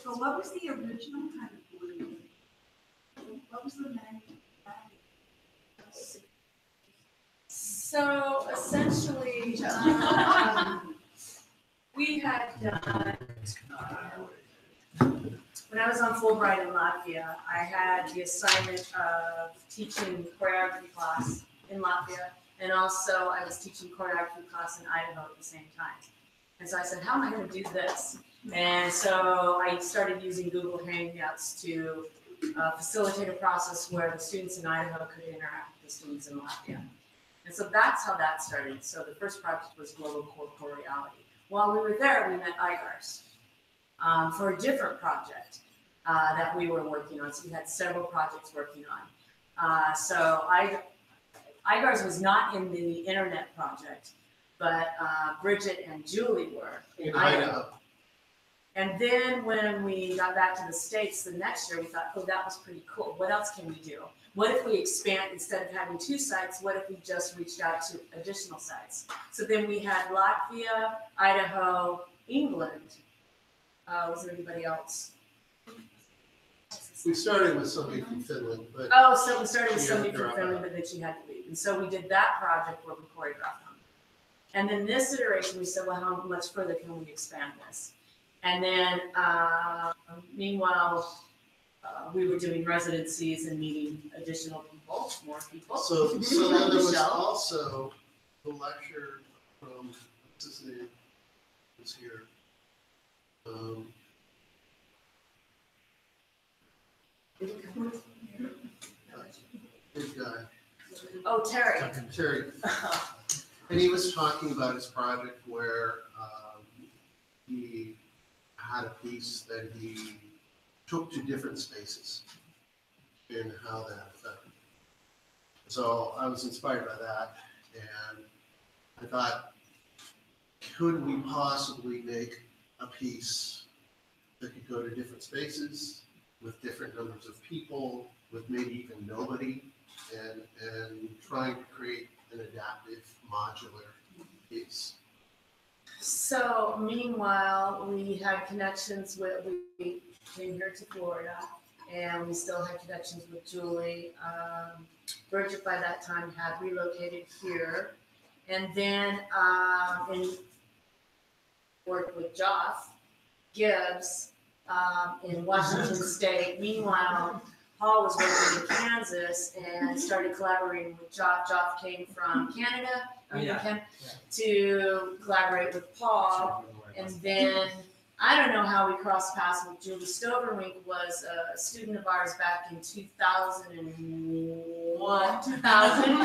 So what was the original kind of glue? What was the manufacturing? So essentially, we had done, when I was on Fulbright in Latvia, I had the assignment of teaching choreography class in Latvia, and also I was teaching choreography class in Idaho at the same time. And so I said, how am I going to do this? And so I started using Google Hangouts to facilitate a process where the students in Idaho could interact with the students in Latvia. And so that's how that started. So the first project was Global Corporeality. While we were there, we met IGARS for a different project that we were working on. So we had several projects working on. So IGARS was not in the internet project, but Bridget and Julie were in Idaho. And then when we got back to the States the next year, we thought, oh, that was pretty cool. What else can we do? What if we expand, instead of having 2 sites, what if we just reached out to additional sites? So then we had Latvia, Idaho, England. Was there anybody else? We started with somebody from Finland, but oh, so we started with somebody from Finland, but then she had to leave. And so we did that project where we choreographed them. And then this iteration, we said, well, how much further can we expand this? And then, meanwhile, we were doing residencies and meeting additional people, more people. So there was also the lecture from, what's his name, was here. Big guy. Oh, Terry. Terry. And he was talking about his project where he had a piece that he took to different spaces and how that affected. So I was inspired by that, and I thought, could we possibly make a piece that could go to different spaces with different numbers of people, with maybe even nobody, and trying to create an adaptive, modular piece. So meanwhile, we had connections with, we came here to Florida, and we still had connections with Julie. Bridget by that time had relocated here. And then worked with Geoff, Gibbs in Washington State. Meanwhile, Paul was working in Kansas and started collaborating with Geoff. Geoff came from Canada to collaborate with Paul. And then, I don't know how we crossed paths with Julie. Stoverink was a student of ours back in 2001, 2000.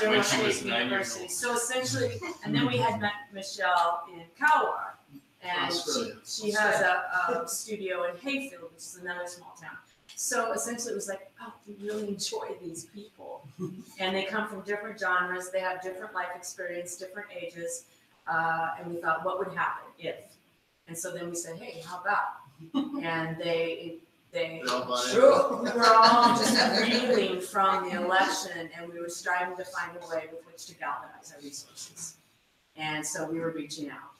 When she was 9 years old. So essentially, and then we had met Michele in Callous. And she has a studio in Hayfield, which is another small town. So essentially it was like, oh, we really enjoy these people. And they come from different genres, they have different life experience, different ages. And we thought, what would happen if? And so then we said, hey, how about? And we were all just reeling from the election, and we were striving to find a way with which to galvanize our resources. And so we were reaching out.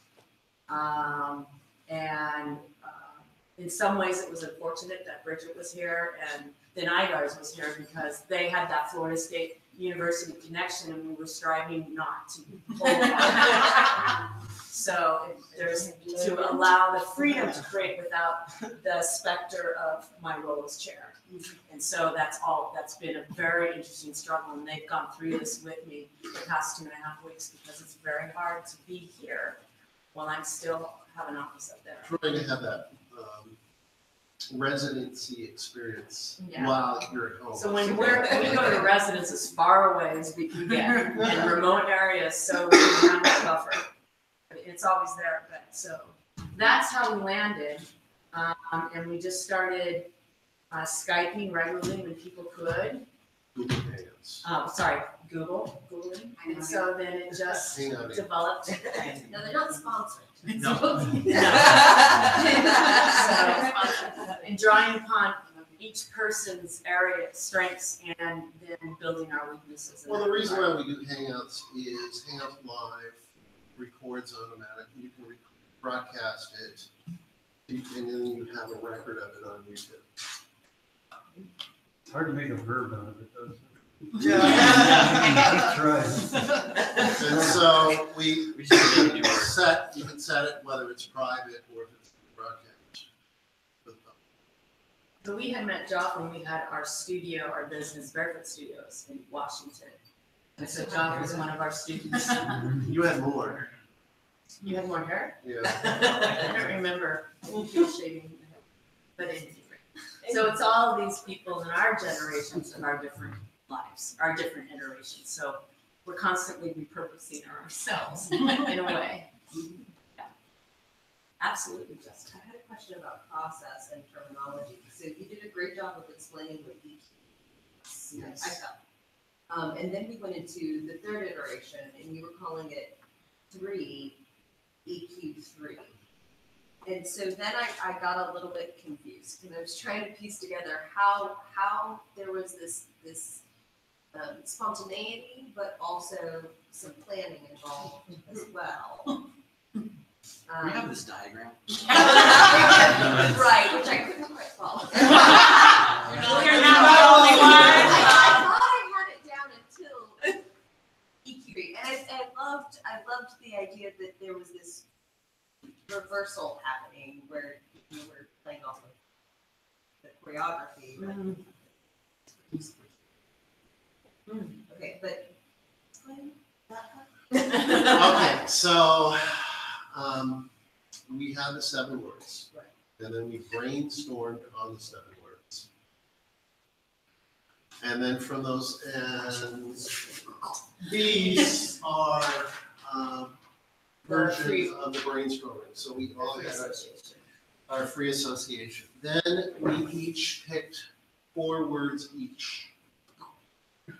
In some ways it was unfortunate that Bridget was here and then IGARS was here because they had that Florida State University connection and we were striving not to hold on. So there's to allow the freedom to create without the specter of my role as chair. And so that's been a very interesting struggle, and they've gone through this with me the past 2.5 weeks because it's very hard to be here while I'm still have an office up there. Trying to have that residency experience while you're at home. So when we go to residence as far away as we can get in remote areas, so we can have that buffer. It's always there, but so that's how we landed, and we just started Skyping regularly when people could. Google Hangouts. Googling. And so then it just developed. No, they don't sponsor it. No. And drawing upon each person's area strengths and then building our weaknesses. Well, the reason why we do Hangouts is Hangouts Live records automatically. You can broadcast it And then you have a record of it on YouTube. It's hard to make a verb out of it, though. Yeah. Try. And so we We should make a new word. you can set it whether it's private or if it's broadcast. So we had met Geoff when we had our studio, our business, Barefoot Studios in Washington. And so Geoff was one of our students. You had more. You had more hair? Yeah. I don't remember people shaving, but anyway. So it's all these people in our generations of our different lives, our different iterations. So we're constantly repurposing ourselves in a way. Yeah. Absolutely, Justin. I had a question about process and terminology. So you did a great job of explaining what EQ is. Yes. I felt. And then we went into the third iteration, and you were calling it 3 EQ3. And so then I got a little bit confused because I was trying to piece together how there was this spontaneity, but also some planning involved as well. We have this diagram. Right, which I couldn't quite follow. You're not the only one. I thought I had it down until EQ3, and I loved the idea that there was this reversal happening where you were playing off of the choreography. Okay, but explain that part. Okay, so we had the 7 words. Right. And then we brainstormed on the 7 words. And then from those, and these are versions of the brainstorming. So we all had our free association. Then we each picked 4 words each.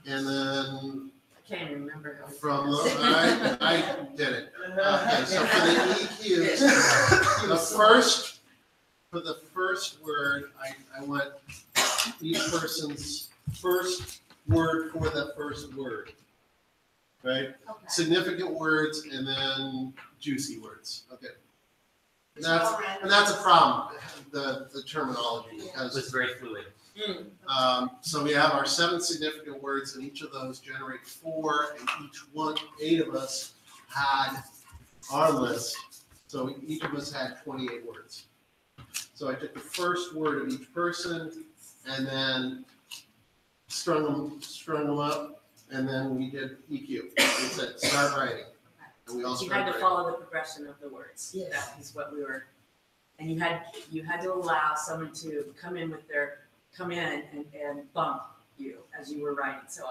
And then I can't even remember how. from the, I did it. Okay, so for the EQs, for the first word, I want each person's first word for that first word, right? Okay. Significant words and then juicy words, okay. And that's a problem, the terminology, It because was very fluid. so we have our 7 significant words, and each of those generate 4, and 8 of us had our list. So each of us had 28 words. So I took the first word of each person, and then strung them up, and then we did EQ. We said start writing, and we all You started had to writing. follow the progression of the words. Yes. That is what we were, and you had to allow someone to come in and bump you as you were writing. So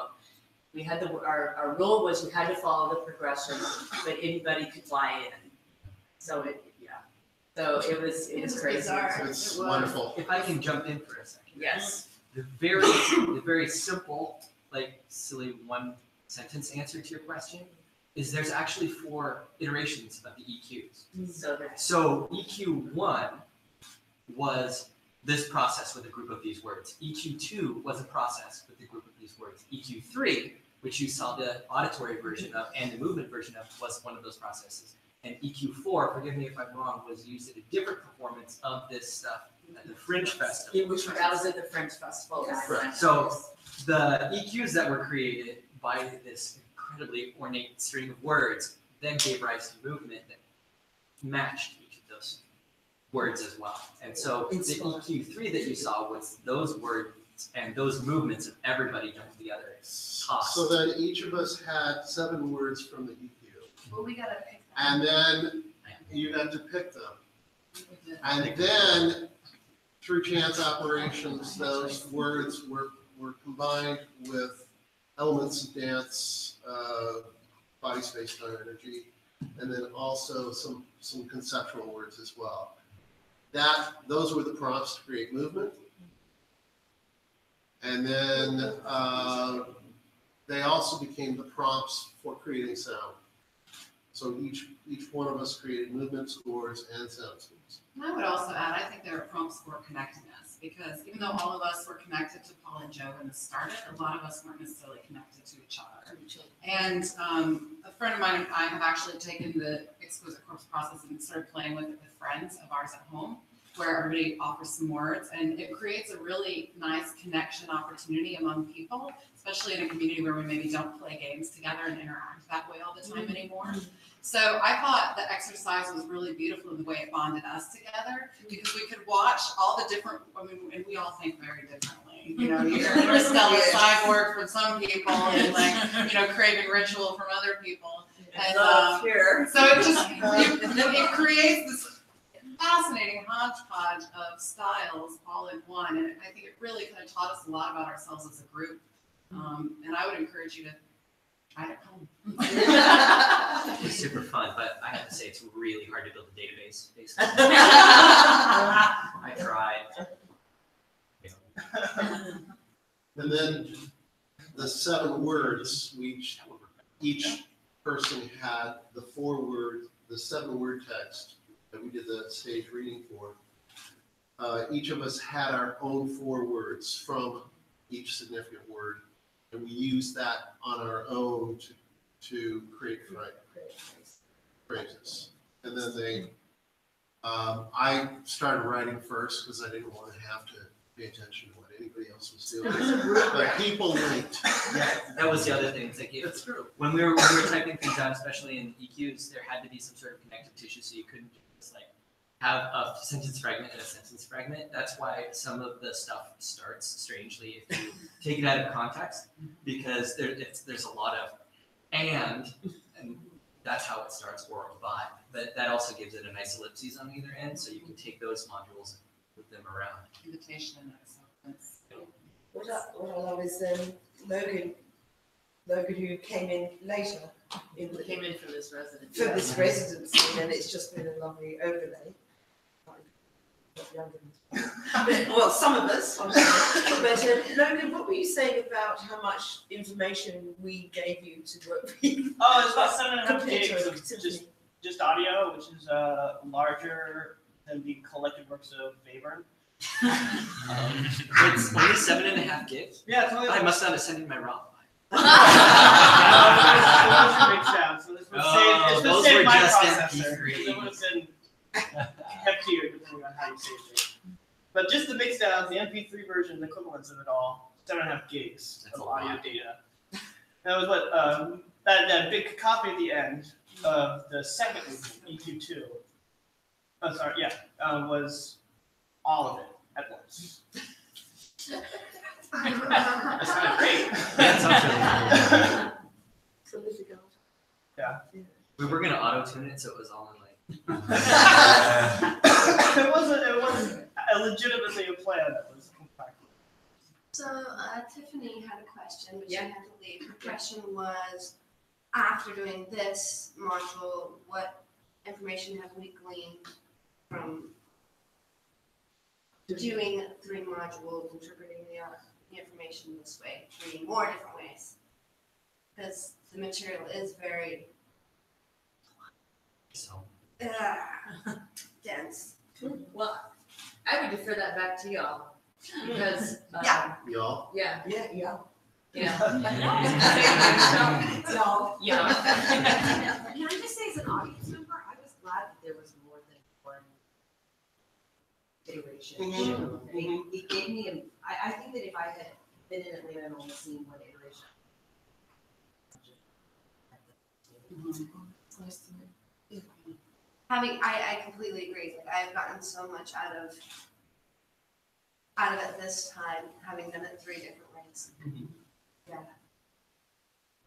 we had our rule was you had to follow the progression, but anybody could fly in. So so it was crazy. bizarre. It's It was. wonderful. If I can jump in for a second. Yes. The very simple, like silly one sentence answer to your question is there's actually 4 iterations of the EQs. So there's So EQ1 was this process with a group of these words. EQ2 was a process with a group of these words. EQ3, which you saw the auditory version of and the movement version of, was one of those processes. And EQ4, forgive me if I'm wrong, was used at a different performance of this stuff at the Fringe Festival. that was at the French Festival. Yes. Right. So the EQs that were created by this incredibly ornate string of words then gave rise to movement that matched each of those words as well. And so the EQ3 that you saw was those words and those movements of everybody jumping together. So then each of us had 7 words from the EQ. Well, we gotta pick that. And then you got to pick them. And then through chance operations, those words were combined with elements of dance, body, space, time, energy, and then also some conceptual words as well. Those were the prompts to create movement. And then they also became the prompts for creating sound. So each one of us created movement scores and sound scores. And I would also add, I think there are prompts for connectedness, because even though all of us were connected to Paul and Joe when this started, a lot of us weren't necessarily connected to each other. And a friend of mine and I have actually taken the exquisite corpse process and started playing with it with friends of ours at home. where everybody offers some words, and it creates a really nice connection opportunity among people, especially in a community where we maybe don't play games together and interact that way all the time anymore. So I thought the exercise was really beautiful in the way it bonded us together, because we could watch all the different, I mean, and we all think very differently. You know, you're still a cyborg for some people, and like, you know, craving ritual from other people. And so it just, it creates this fascinating hodgepodge of styles all in one. And I think it really kind of taught us a lot about ourselves as a group. And I would encourage you to try it at home. It was super fun, but I have to say it's really hard to build a database based on I tried. And then the 7 words, each person had the 7-word text that we did the stage reading for. Each of us had our own 4 words from each significant word, and we used that on our own to create phrases. And then I started writing first because I didn't want to have to pay attention to what anybody else was doing. But people linked. Yeah, that was the other thing. It's like That's true. when we were typing things out, especially in EQs, there had to be some sort of connective tissue, so you couldn't just like have a sentence fragment and a sentence fragment. That's why some of the stuff starts strangely if you take it out of context, because there's a lot of and that's how it starts, or a but. But that also gives it a nice ellipses on either end, so you can take those modules and move them around. Invitation and acceptance. What I love is Logan, who came in later Came in for this residency. for this residency, and it's just been a lovely overlay. Well, some of us. But Logan, what were you saying about how much information we gave you to work with? Oh, it's about 7.5 Compared gigs to of Tiffany? just audio, which is larger than the collected works of Webern. It's only 7.5 gigs. Yeah, it's only I must not have sent in my raw down, so this would Oh, save, those save were my just processor. MP3s. It would have been heftier depending on how you saved it. But just the mix downs, the MP3 version, the equivalence of it all, 7.5 gigs That's of a audio lot. data. That was what that big copy at the end of the second EQ2. Oh, sorry, yeah, was all of it at once. That's kind of great. That sounds Prolific art. Yeah. We were gonna auto tune it, so it was all in like. It wasn't a legitimately a plan that was compact. So Tiffany had a question, but she Yeah. had to leave. Her question was, after doing this module, what information have we gleaned from doing 3 modules, interpreting the information this way, 3 more different ways? Because the material is very So. dense. Well, I would defer that back to y'all, because, Yeah. Y'all? yeah, Yeah. yeah. No. Yeah. Can I just say, as an audience member, I was glad that there was more than one iteration. It gave me, I think that if I had been in Atlanta and only seen one iteration. I completely agree. Like, I've gotten so much out of it this time, having done it 3 different ways. I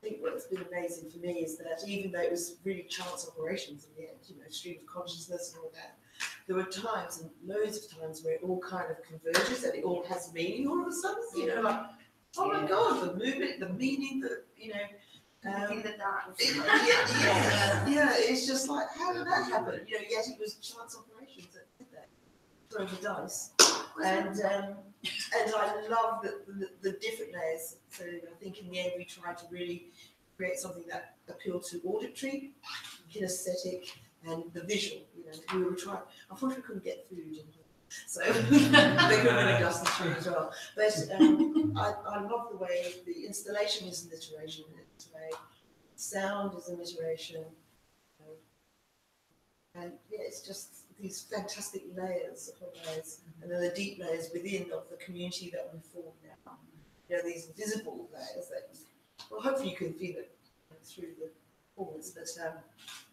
think what's been amazing for me is that even though it was really chance operations in the end, stream of consciousness and all that, there were times and loads of times where it all kind of converges and it all has meaning all of a sudden, like, oh my God, the movement, the meaning, See the dots. yeah, it's just like, how did that happen? Yet it was chance operations that did that. Throw the dice. And I love the different layers. So I think in the end we tried to really create something that appealed to auditory, kinesthetic, and the visual. We were trying. Unfortunately, we couldn't get food, so they couldn't really adjust the tree as well. But I love the way the installation is an iteration in its way. Sound is an iteration. And yeah, it's just these fantastic layers of layers, and then the deep layers within of the community that we form now. You know, these visible layers that, well, hopefully you can feel it through the performance, but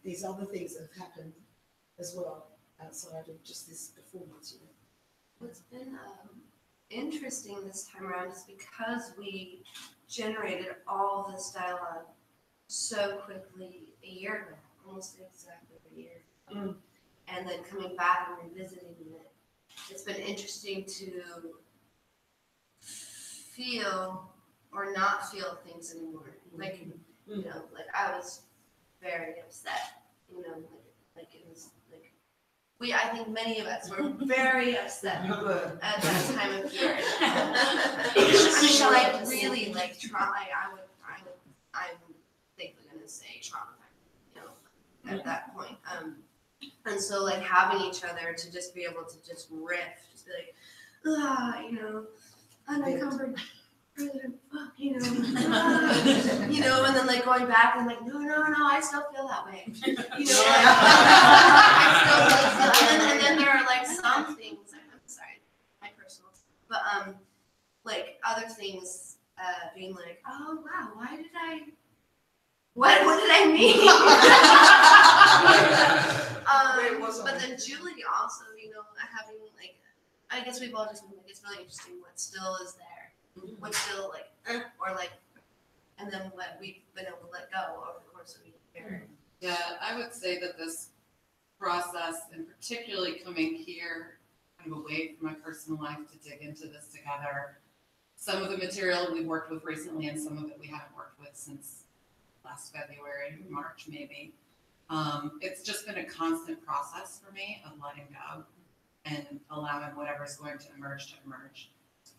these other things that have happened as well outside of just this performance. You know. What's been interesting this time around is because we generated all this dialogue so quickly a year ago, almost exactly a year ago. And then coming back and revisiting it, it's been interesting to feel or not feel things anymore. Like, you know, like I was very upset, you know, like it was like, I think many of us were very upset at that time of year. I mean, like really, like trauma. I'm thankfully gonna say traumatized, you know, at that point. And so like having each other to just be able to just riff, just be like, you know, unencumbered, you know, you know, and then like going back and like, no, I still feel that way, you know, I still feel, and then there are like some things, I'm sorry, my personal, but like other things, being like, oh wow, what did I mean? But then Julie also, you know, having like, I guess we've all just been like, it's really interesting what still is there, what's still like, or like, and then what we've been able to let go over the course of a year. Yeah, I would say that this process, and particularly coming here, kind of away from my personal life to dig into this together, some of the material we've worked with recently and some of it we haven't worked with since last February, March maybe. It's just been a constant process for me of letting go and allowing whatever's going to emerge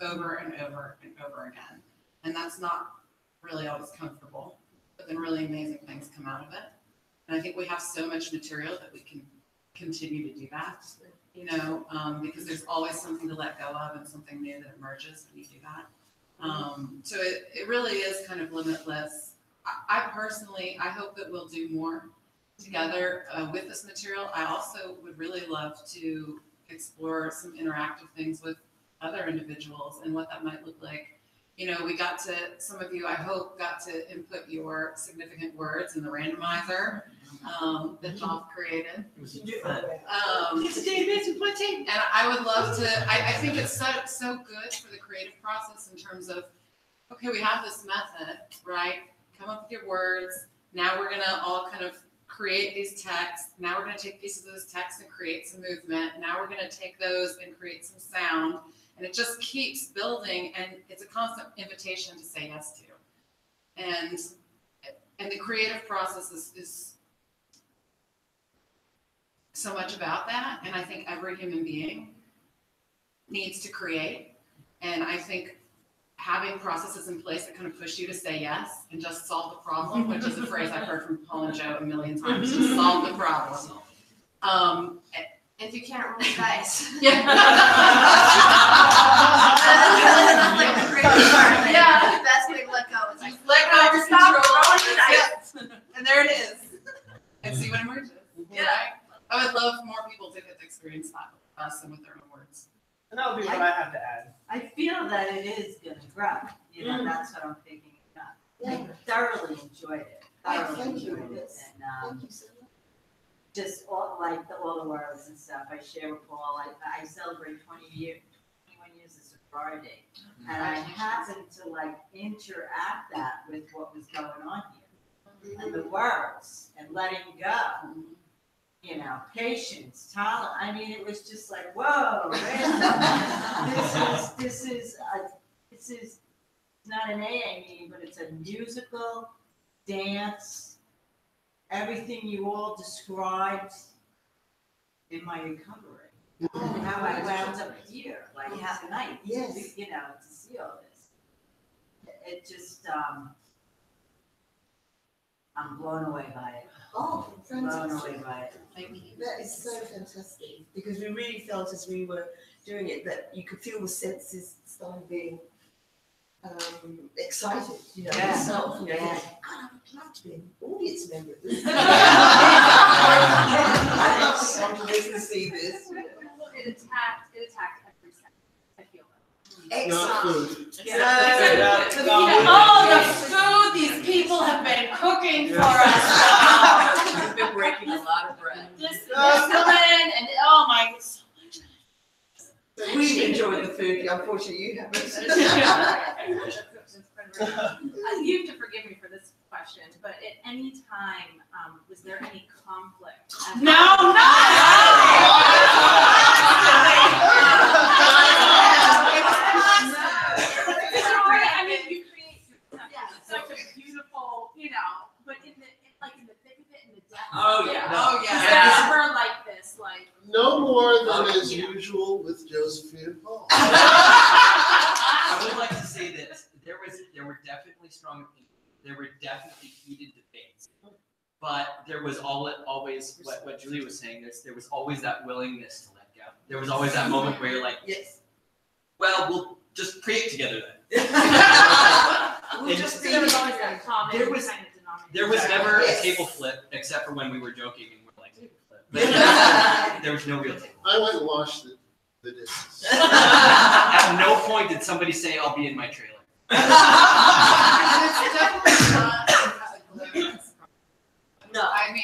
over and over and over again. And that's not really always comfortable, but then really amazing things come out of it. And I think we have so much material that we can continue to do that, you know, because there's always something to let go of and something new that emerges when you do that. So it really is kind of limitless. I personally, I hope that we'll do more together with this material. I also would really love to explore some interactive things with other individuals and what that might look like. You know, we got to, some of you, I hope, got to input your significant words in the randomizer that Geoff created. It's a database with my team. And I would love to, I think it's so good for the creative process in terms of, okay, we have this method, right? Come up with your words. Now we're gonna all kind of create these texts. Now we're gonna take pieces of those texts and create some movement. Now we're gonna take those and create some sound. And it just keeps building, and it's a constant invitation to say yes to. And the creative process is so much about that. And I think every human being needs to create. And I think having processes in place that kind of push you to say yes and just solve the problem, which is a phrase I've heard from Paul and Joe a million times, just solve the problem. If you can't roll dice. Yeah. That's like the greatest part. Yeah. The best way to let go is like, Let go of stop control. rolling the dice. Yep. And there it is. And see what emerges. Yeah. Right? I would love more people to get to experience that with us and with their own words. And that would be what I have to add. I feel that it is gonna grow, you know, that's what I'm picking up. I thoroughly enjoyed it, Thank you. And, Thank you so much. just all, like, all the words and stuff, I share with Paul, I celebrate 21 years as a Friday. And I happened to like interact that with what was going on here. And the words, and letting go, you know, patience, talent. I mean, it was just like, whoa, this is not an AA meeting, but it's a musical dance. Everything you all described in my recovery. And how I wound up here, like tonight, Yes. you know, to see all this. It just, I'm blown away by it. Oh, Blown fantastic. away by it. That is so fantastic, because we really felt as we were doing it that you could feel the senses starting being excited, you know, Yeah. yourself, you know, Yeah. God, I would love to be an audience member of this. Yeah. I'd love to come to this and see this. It attacked every second. I feel that. Not Excellent. food. Oh, the food these people have been cooking for us. We've been breaking a lot of bread. This woman and oh my. We've enjoyed the food, unfortunately you haven't. You have to forgive me for this question, but at any time, was there any conflict? No. I mean, you create such a beautiful, you know, but in the thick of it, in the depth. Oh, yeah. Oh Is yeah. there ever like this, like? No more than Oh, as yeah. usual with Joséphine and Paul. I would like to say this, there were definitely strong opinions, there were definitely heated debates. But there was always what Julie was saying, there was always that willingness to let go. There was always that moment where you're like, Yes. well, we'll just create together then. We'll just be. There was always that common There was- kind of denominator. There was never Yes. a table flip, except for when we were joking and we're like, table flip. But there was no real table. I went and washed the dishes. At no point did somebody say, I'll be in my trailer. It's definitely not a glamorous problem. No. I mean,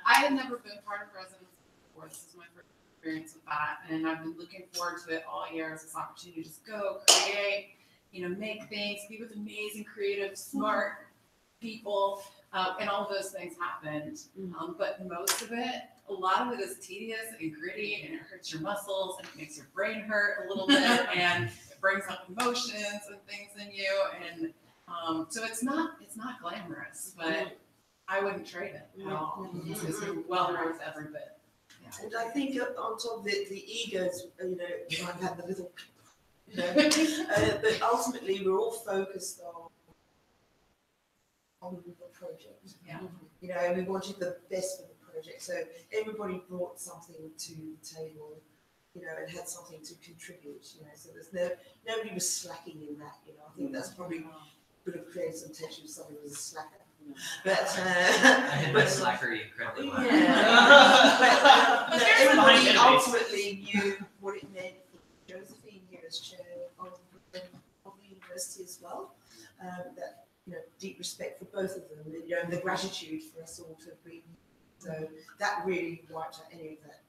I had never been part of residence before. This is my first experience with that, and I've been looking forward to it all year as this opportunity to just go create, you know, make things, be with amazing, creative, smart people, and all of those things happened. But most of it, a lot of it is tedious and gritty, and it hurts your muscles, and it makes your brain hurt a little bit, and it brings up emotions and things in you, and so it's not glamorous, but I wouldn't trade it at all. It's well worth every bit. Yeah. And I think on top of it, the egos, you know, I've had the little, you know, but ultimately we're all focused on the project. Yeah. You know, we wanted the best for the project, so everybody brought something to the table, you know, and had something to contribute, you know, so nobody was slacking in that, you know. I think that's probably would have created some tension if somebody was a slacker. But I hid my slackery incredibly well. yeah. But everybody Behind ultimately knew what it meant for Joséphine here as chair of the university as well. That, you know, deep respect for both of them, you know, and the gratitude for us all to be. So that really wiped out any of that.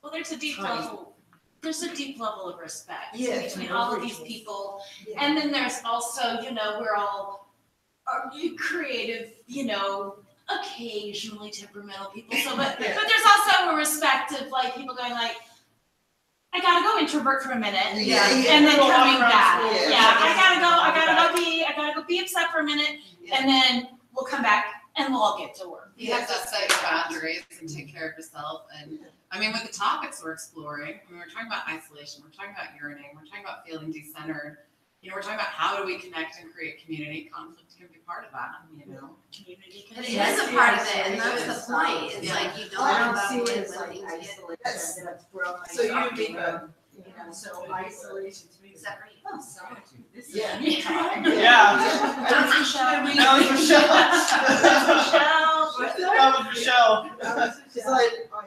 Well, there's a deep Tiny. level of respect between all of these people. Yeah. And then there's also, you know, we're all creative, you know, occasionally temperamental people. So, but Yeah. but there's also a respect of like people going like, I gotta go introvert for a minute, Yeah, yeah. and then Go coming walk around back. school. Yeah, I gotta go be upset for a minute, and then we'll come back and we'll all get to work. You have to set your boundaries and take care of yourself. And I mean, with the topics we're exploring, I mean, we're talking about isolation, we're talking about yearning, we're talking about feeling decentered. You know, we're talking about how do we connect and create community. Conflict can be part of that, you know. Community. And it is a part of it, and that's the point. It's Yeah. like you don't I have don't that see when it as like things get, isolation, That's- that's growing. So you up, mean, you know, so isolation to me. except for you. Oh, solitude, this is. Yeah. Yeah. That's Michele. That was Michelle. Michele. That was Michelle. Because I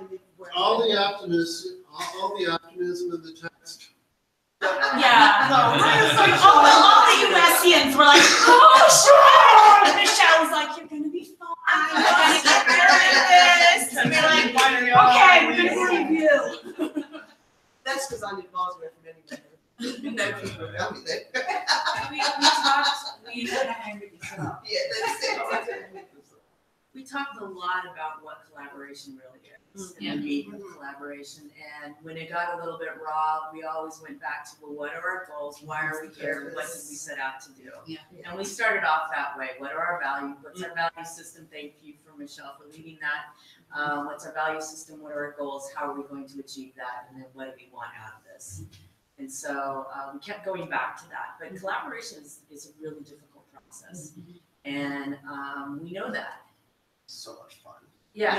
live where All the optimism in the text. Yeah. No, All the USians were like, oh, sure. And Michelle was like, you're gonna be fine. You're gonna get rid of this. And we're like, okay, we're gonna believe you. That's because I live miles away from anywhere. No people around me there. We had a hang with each other. Yeah, that's it. We talked a lot about what collaboration really is, and the meaning of collaboration. And when it got a little bit raw, we always went back to, well, what are our goals? Why are we here? What did we set out to do? Yeah. And we started off that way. What are our values? What's our value system? Thank you for Michele for leading that. What's our value system? What are our goals? How are we going to achieve that? And then what do we want out of this? And so we kept going back to that. But collaboration is a really difficult process. And we know that. So much fun. Yeah,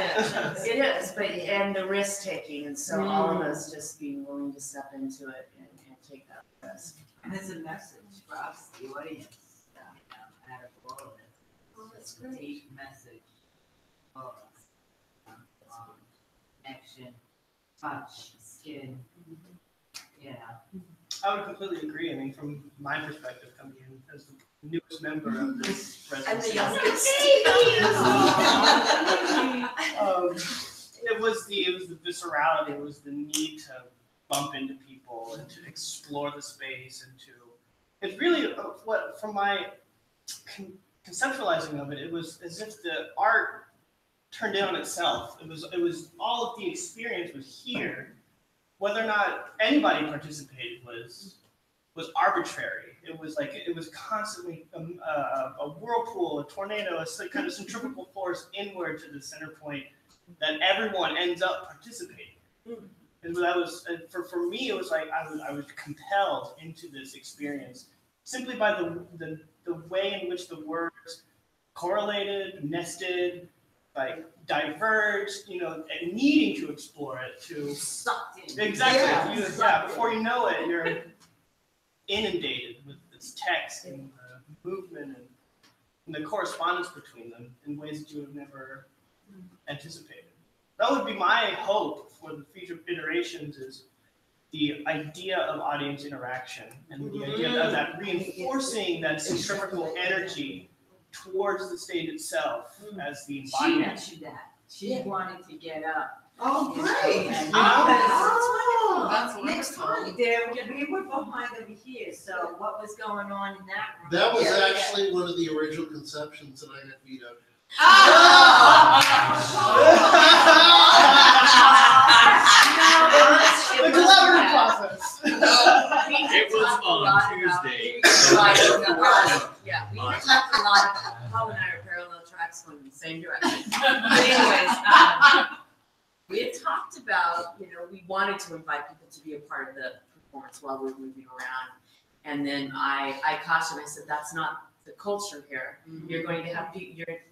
it is, but and the risk taking, and so all of us just being willing to step into it and take that risk. And it's a message for us, the audience, out of all of it. Oh, that's It's a great. deep message for us. Connection, touch, skin, yeah. I would completely agree. I mean, from my perspective, coming in as the newest member of this And the residency, youngest. it was the viscerality. It was the need to bump into people and to explore the space and to. It's really what from my conceptualizing of it. It was as if the art turned in on itself. It was all of the experience was here. Whether or not anybody participated was arbitrary. It was like it was constantly a whirlpool, a tornado, a kind of centrifugal force inward to the center point that everyone ends up participating. And that was for me. It was like I was compelled into this experience simply by the way in which the words correlated, nested, like diverged, and needing to explore it to Sucked in. exactly. Yeah. Before you know it, you're inundated with this text and the movement and the correspondence between them in ways that you have never anticipated. That would be my hope for the future iterations is the idea of audience interaction and the idea of that reinforcing that centrifugal energy towards the stage itself as the She embodiment. mentioned that. She wanted to get up. Oh, great. That's Next wonderful. time, there, we were behind over here, so what was going on in that room? That was Yeah. actually one of the original conceptions, and I got vetoed. The collaborative process. It was on Tuesday. Yeah, we had talked a lot about, Paul and I are parallel tracks going in the same direction. But anyways, we had talked about, we wanted to invite people to be a part of the performance while we were moving around. And then I cautioned, I said, that's not the culture here. You're going to have,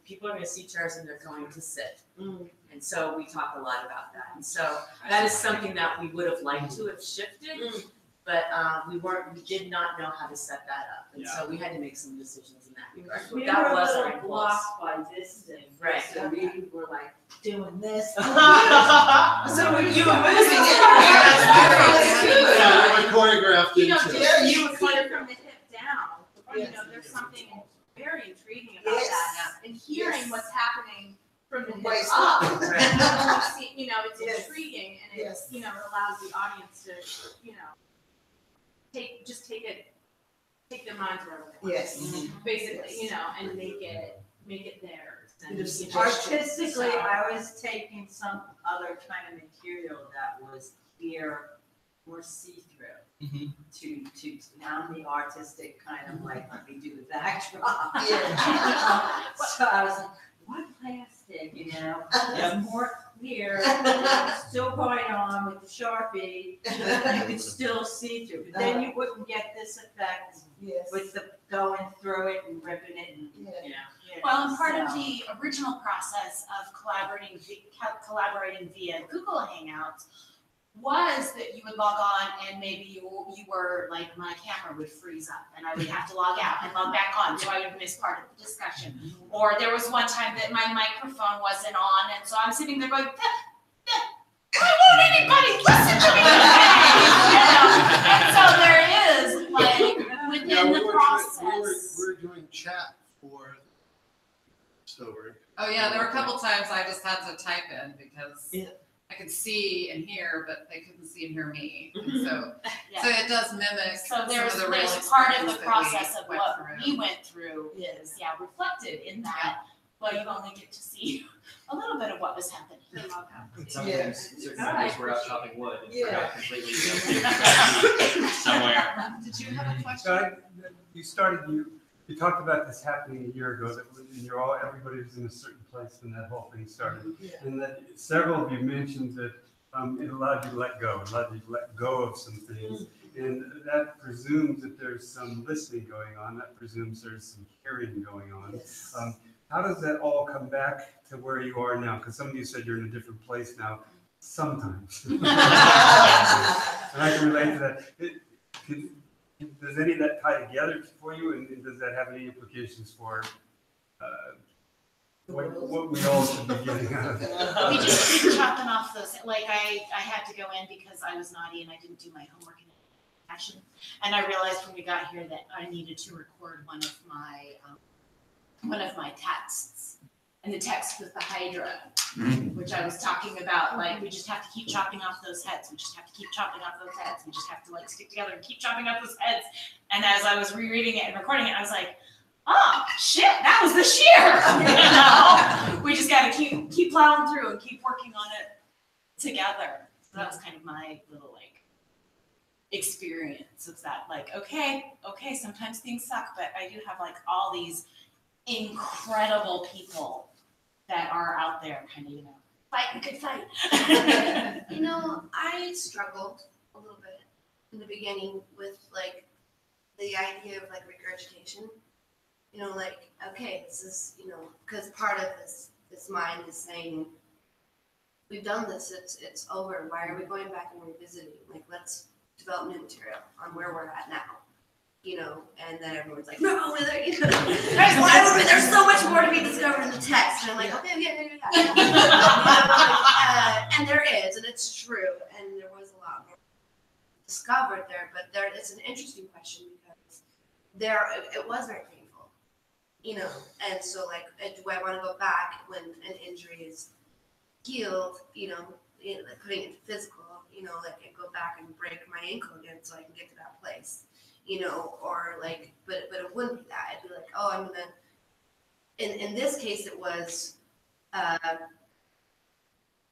people are going to see chairs and they're going to sit. And so we talk a lot about that. And so that is something that we would have liked to have shifted, but we did not know how to set that up. And so we had to make some decisions in that regard. We That were a was our little impulse. blocked by distance. Right. So we were like doing this. So you were moving it. I choreographed You know, into it. just you kind of from the hip down, there's something very intriguing about Yes. that. And hearing what's happening from the hip Waist up. up. It's Yes. intriguing and Yes. it allows the audience to, take their minds wherever they want. Yes. Basically, and make it theirs. And, Bit of suggestion. Artistically, So- I was taking some other kind of material that was clear, more see-through. To I'm the artistic kind of like, let me do the backdrop. Yeah. So I was like, what plastic, more clear, still going on with the Sharpie, you could still see through, but then you wouldn't get this effect Yes. with the going through it and ripping it and, Yeah. Well, and part of so- the original process of collaborating via Google Hangouts was that you would log on and maybe you were like, my camera would freeze up and I would have to log out and log back on, so I would miss part of the discussion. Or there was one time that my microphone wasn't on, and so I'm sitting there going, why won't anybody listen to me today? And so there is like within Yeah, we the were process. we were doing chat for Stoverink. Oh yeah, there were a couple times I just had to type in because Yeah. I could see and hear, but they couldn't see and hear me. And so Yeah. so it does mimic So some there's of the real part of the experience that we process of went what through. we went through Yes. is reflected in that, but you only get to see a little bit of what was happening. Sometimes certain members were out chopping wood and Yeah. forgot completely somewhere. Did you have a question? So you talked about this happening a year ago, that everybody was in a certain place when that whole thing started. Yeah. And that several of you mentioned that it allowed you to let go, of some things. And that presumes that there's some listening going on, that presumes there's some hearing going on. Yes. How does that all come back to where you are now? Because some of you said you're in a different place now, sometimes. And I can relate to that. does any of that tie together for you, and does that have any implications for what we all should be getting out of it? We just keep chopping off those, like I had to go in because I was naughty and I didn't do my homework in fashion. And I realized when we got here that I needed to record one of my texts. And the text was the Hydra, which I was talking about, like, we just have to keep chopping off those heads. We just have to keep chopping off those heads. We just have to, like, stick together and keep chopping off those heads. And as I was rereading it and recording it, I was like, oh, shit, that was this year. You know? We just got to keep plowing through and keep working on it together. So that was kind of my little, like, experience of that. Like, okay, sometimes things suck, but I do have, like, all these incredible people that are out there kind of, you know, fighting good fight. You know, I struggled a little bit in the beginning with like the idea of like regurgitation. You know, like, okay, this is, you know, because part of this mind is saying, we've done this, it's over. Why are we going back and revisiting? Like, let's develop new material on where we're at now. You know, and then everyone's like, no, you know, there's so much more to be discovered in the text. And I'm like, okay, yeah. And there is, and it's true, and there was a lot more discovered there, but it's an interesting question because it was very painful, you know, and so like, do I want to go back when an injury is healed, you know, like putting it physical, you know, like I go back and break my ankle again so I can get to that place. You know, or like, but it wouldn't be that. I'd be like, oh, I'm gonna. In this case, it was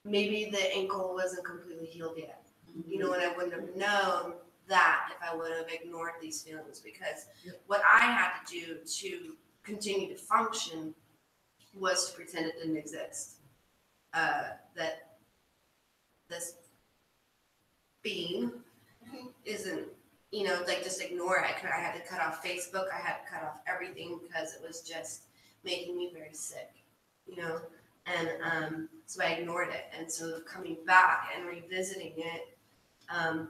maybe the ankle wasn't completely healed yet. You know, and I wouldn't have known that if I would have ignored these feelings because what I had to do to continue to function was to pretend it didn't exist. That this being isn't. You know, like just ignore it. I had to cut off Facebook. I had to cut off everything because it was just making me very sick, you know. And so I ignored it. And so coming back and revisiting it, I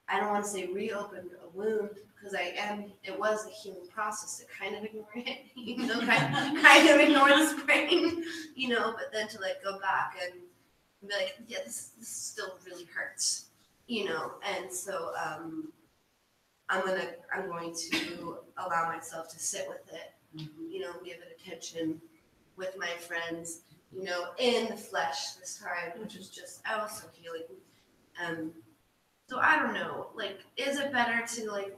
don't want to say reopened a wound because it was a healing process to kind of ignore it, you know, kind of ignore the sprain, you know, but then to like go back and be like, yeah, this still really hurts. You know, and so I'm going to allow myself to sit with it, you know, give it attention with my friends, you know, in the flesh this time, which was just also healing. So I don't know, like, is it better to like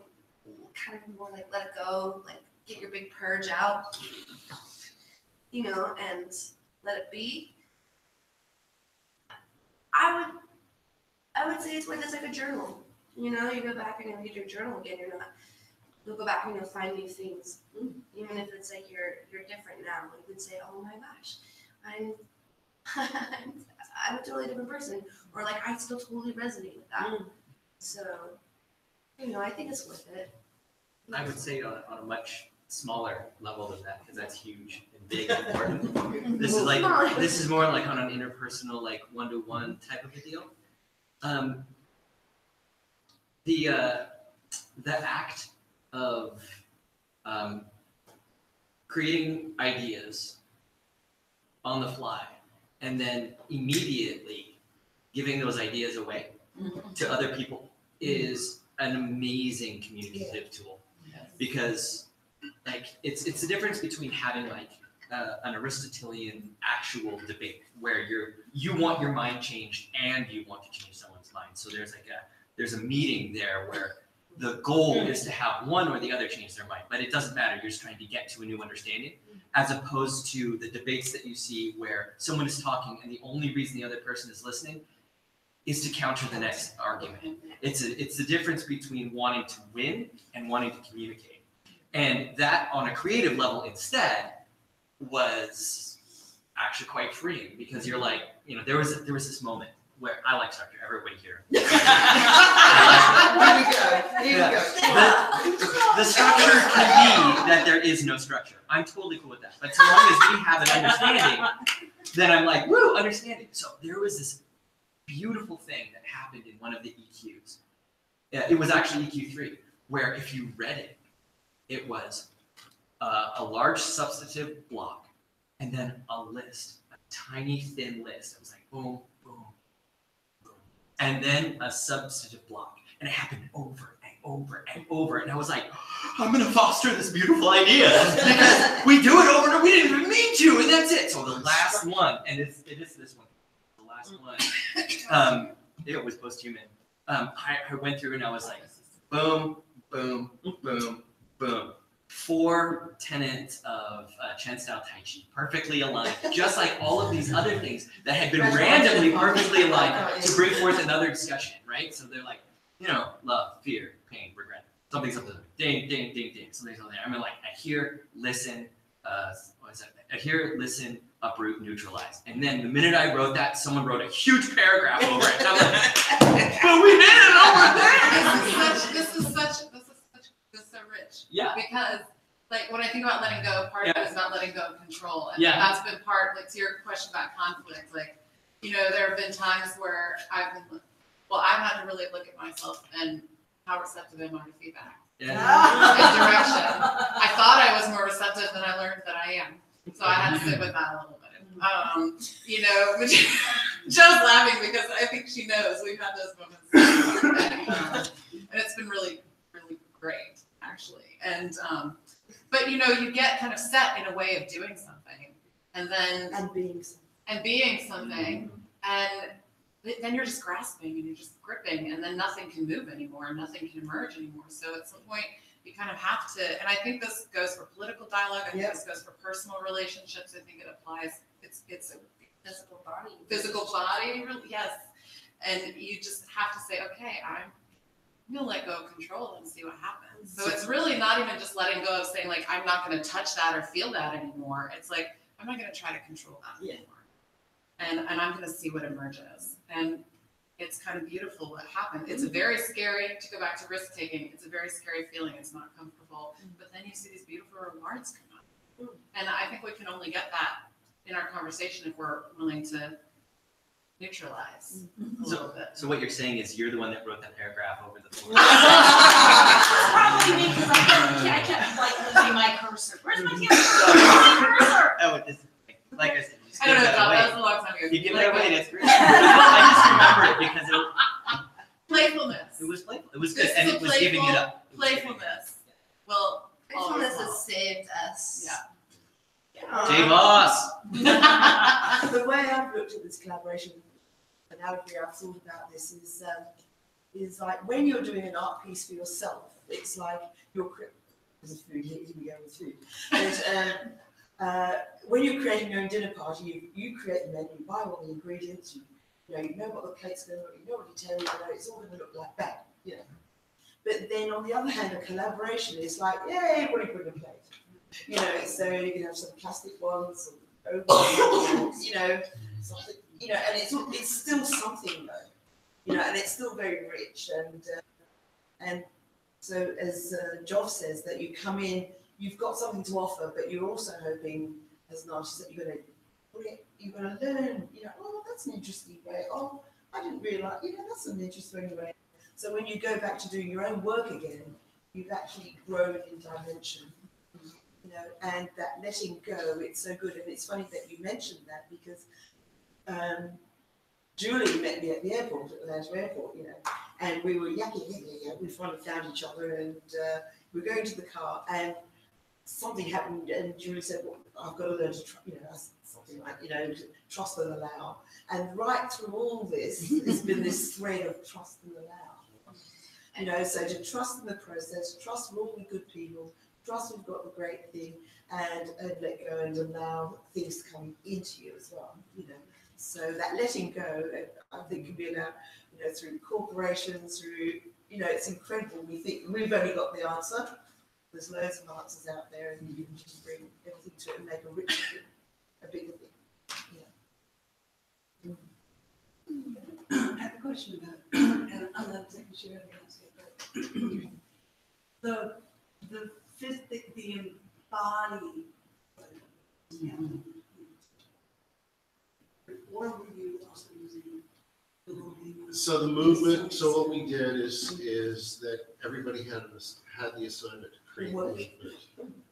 kind of more like let it go, like get your big purge out, you know, and let it be? I would say it's like a journal. You know, you go back and you read your journal again. You'll go back and you'll find new things. Even if it's like you're different now, you can say, "Oh my gosh, I'm a totally different person," or like I still totally resonate with that. So, you know, I think it's worth it. I would say on a much smaller level than that because that's huge and big and important. This is more like on an interpersonal, like one-to-one type of a deal. The act of creating ideas on the fly and then immediately giving those ideas away to other people is an amazing communicative tool because like it's the difference between having like an Aristotelian actual debate where you want your mind changed and you want to change someone's mind. So there's a meeting there where the goal is to have one or the other change their mind, but it doesn't matter. You're just trying to get to a new understanding, as opposed to the debates that you see where someone is talking and the only reason the other person is listening is to counter the next argument. It's the difference between wanting to win and wanting to communicate. And that on a creative level instead was actually quite freeing because you're like, you know, there was this moment where I like structure, everybody here. Here we go. The structure can be that there is no structure. I'm totally cool with that. But so long as we have an understanding, then I'm like, woo, understanding. So there was this beautiful thing that happened in one of the EQs Yeah, it was actually EQ3, where if you read it, it was a large substantive block and then a list, a tiny thin list. It was like boom, boom, boom, and then a substantive block, and it happened over and over and over. And I was like, I'm gonna foster this beautiful idea because we do it over and we didn't even mean to, and that's it. So the last one, and it is this one, the last one. It was Posthuman. I went through and I was like, boom, boom, boom, boom. 4 tenets of Chen style Tai Chi, perfectly aligned, just like all of these other things that had been randomly perfectly aligned to bring forth another discussion, right? So they're like, you know, love, fear, pain, regret, something, ding, ding, ding, ding, something. I mean, like, I hear, listen, what is that? I hear, listen, uproot, neutralize. And then the minute I wrote that, someone wrote a huge paragraph over it. And I'm like, but we did it over there! This is so rich. Yeah. Because, like, when I think about letting go, part of it is not letting go of control. And Yeah. that's been part, like, to your question about conflict, like, you know, there have been times where I've had to really look at myself and how receptive am I to feedback. Yeah. And direction. I thought I was more receptive than I learned that I am. So I had to sit with that a little bit. You know, Joe's laughing because I think she knows we've had those moments. And it's been really, really great, actually. And, but you know, you get kind of set in a way of doing something and then. And being something. And then you're just grasping and you're just gripping and then nothing can move anymore, nothing can emerge anymore. So at some point you kind of have to, and I think this goes for political dialogue, I think this goes for personal relationships, I think it applies, it's a Physical body. yes. And you just have to say, okay, I'm gonna let go of control and see what happens. So it's really not even just letting go of saying like, I'm not gonna touch that or feel that anymore. It's like, I'm not gonna try to control that anymore. And I'm gonna see what emerges. And it's kind of beautiful what happened. It's a very scary, to go back to risk taking, it's a very scary feeling. It's not comfortable. But then you see these beautiful rewards come up. And I think we can only get that in our conversation if we're willing to neutralize a little bit. So what you're saying is you're the one that wrote that paragraph over the floor. Probably me, because I kept like losing my cursor. Where's my cursor? Oh, it's like I said, you just I don't give know, that Job, away. that was a long time ago. You give it away, it's great. I just remember it because Playfulness. it was playful. It was good, This and is it a was giving it up. Playfulness. Well, Playfulness has saved us. Yeah. J Boss. The way I've looked at this collaboration analogy, I've thought about this is like when you're doing an art piece for yourself, it's like you're there's food here we go with food. When you're creating your own dinner party, you create the menu, you buy all the ingredients, you know what the plate's going to look, you know what you tell it's all going to look like that, you know. But then on the other hand, a collaboration is like, yeah, everybody bring a plate. You know, so you can have some plastic ones, some ones, you know, something, you know, and it's still something though, you know, and it's still very rich and so as Geoff says that you come in, you've got something to offer, but you're also hoping, as an artist, that you're going to learn, you know, oh, that's an interesting way. Oh, I didn't realise, you know, that's an interesting way. So when you go back to doing your own work again, you've actually grown in dimension. You know, and that letting go, it's so good. And it's funny that you mentioned that because Julie met me at the airport, at the Atlanta airport, you know, and we were yakking, we finally found each other and we were going to the car and something happened and Julie said, well, I've got to learn to, you know, something like, you know, to trust and allow. And right through all this, there's been this thread of trust and allow. You know, so to trust in the process, trust all the good people, trust we've got the great thing, and let go and allow things to come into you as well, you know. So that letting go, I think, can be allowed, you know, through corporations, through, you know, it's incredible. We think we've only got the answer. There's loads of answers out there, and you can just bring everything to it and make a richer thing, a bigger thing. Yeah. I have a question about, and I'm not taking sure I can answer it, but the embodied, or were you also using the Logan So the movement, so what we did is that everybody had the assignment to create the movement,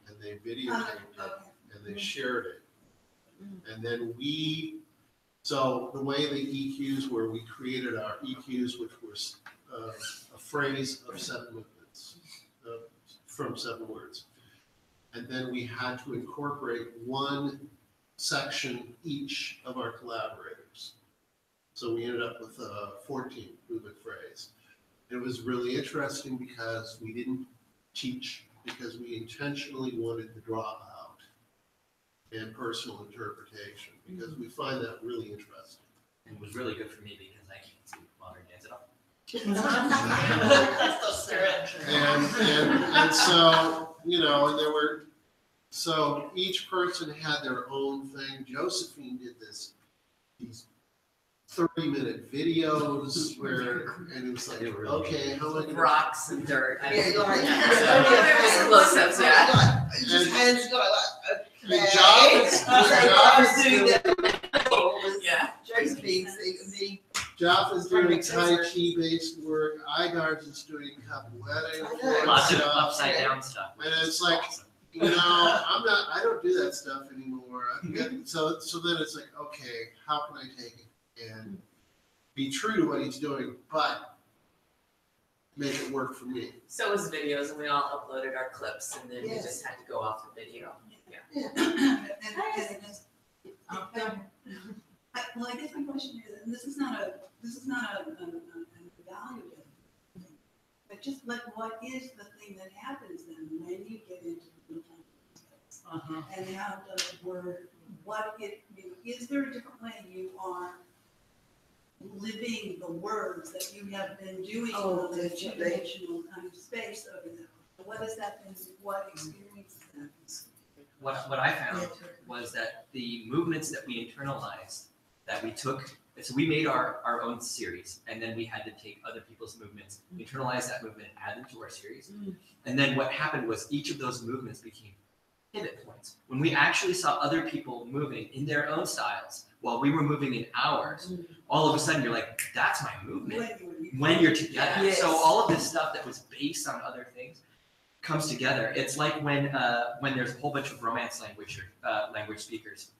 and they videotaped it, and they shared it. And then so the way the EQs were, we created our EQs, which was a phrase of 7 movements, from 7 words. And then we had to incorporate one section each of our collaborators. So we ended up with a 14 movement phrase. It was really interesting because we didn't teach, because we intentionally wanted the dropout and personal interpretation, because we find that really interesting. And it was really good for me because I can't do modern dance at all. That's the spirit. And so, and there were, so each person had their own thing. Joséphine did these 30-minute videos and it was like, okay, how am I gonna... Rocks and dirt. Close-ups, yeah. Just hands go like, okay. Josephine's the Geoff is doing Tai Chi based work. Igar's is doing capoeira. Lots of upside down stuff. And it's like, I don't do that stuff anymore. So then it's like, okay, how can I take it and be true to what he's doing, but make it work for me? So it was videos, and we all uploaded our clips, and then we just had to go off the video. Well, I guess my question is, and this is not an evaluative thing, but just like, what is the thing that happens then when you get into the time? And how does the word, is there a different way you are living the words that you have been doing in the two-dimensional kind of space over there? What has that been, what experience has that? What I found was that the movements that we internalized, that we took, so we made our own series, and then we had to take other people's movements, internalize that movement, add them to our series. And then what happened was each of those movements became pivot points. When we actually saw other people moving in their own styles while we were moving in ours, all of a sudden you're like, that's my movement when you're together. Yes. So all of this stuff that was based on other things comes together. It's like when there's a whole bunch of Romance language speakers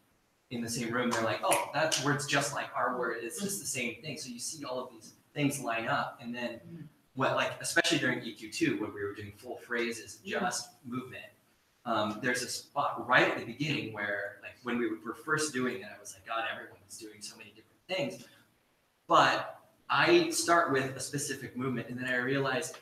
in the same room, they're like, oh, that word's just like our word. It's just the same thing. So you see all of these things line up, and then especially during EQ2, when we were doing full phrases, just movement. There's a spot right at the beginning where, like, when we were first doing it, I was like, God, everyone's doing so many different things. But I start with a specific movement, and then I realized,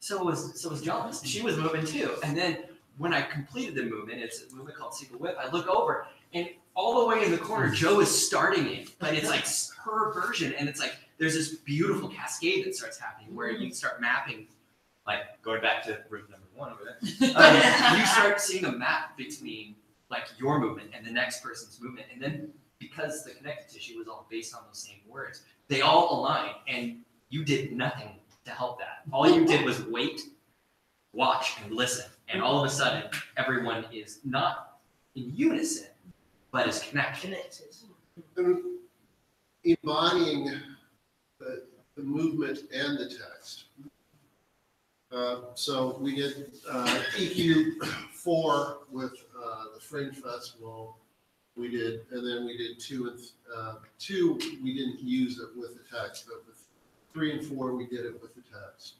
so was John. She was moving too. And then when I completed the movement, it's a movement called Single Whip, I look over, and all the way in the corner, Joe is starting it, but it's like her version, and it's like there's this beautiful cascade that starts happening where you start mapping, like going back to room number 1 over there. You start seeing a map between like your movement and the next person's movement, and then because the connective tissue was all based on those same words, they all align, and you did nothing to help that. All you did was wait, watch, and listen, and all of a sudden, everyone is not in unison, but is connected. Embodying the movement and the text. So we did EQ4 with the Fringe Festival. We did, and then we did 2 and 2. We didn't use it with the text, but with 3 and 4, we did it with the text.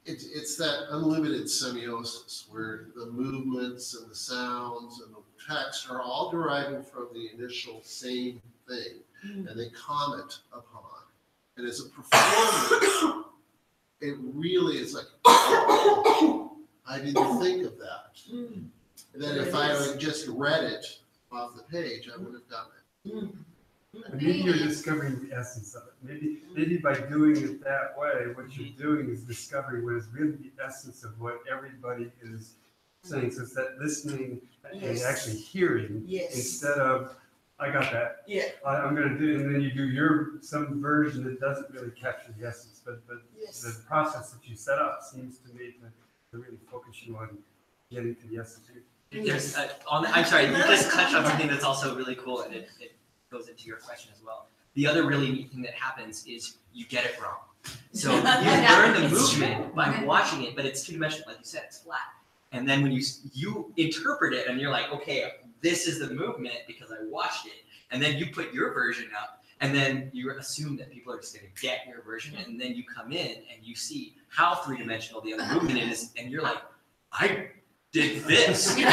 It's that unlimited semiosis where the movements and the sounds and the text are all deriving from the initial same thing, and they comment upon. And as a performer, it really is like, oh, I didn't think of that. And then if I had just read it off the page, I would have done it. Maybe you're discovering the essence of it. Maybe by doing it that way, what you're doing is discovering what is really the essence of what everybody is saying. So it's that listening and actually hearing instead of, I got that. I'm going to do it, and then you do some version that doesn't really capture the essence. But the process that you set up seems to me to really focus you on getting to the essence. There's I'm sorry, you just touched on something that's also really cool, and it goes into your question as well. The other really neat thing that happens is you get it wrong. So you learn the movement by watching it, but it's two-dimensional, like you said, it's flat. And then when you interpret it, and you're like, okay, this is the movement because I watched it, and then you put your version up, and then you assume that people are just going to get your version, and then you come in and you see how three-dimensional the other movement is, and you're like, I did this. And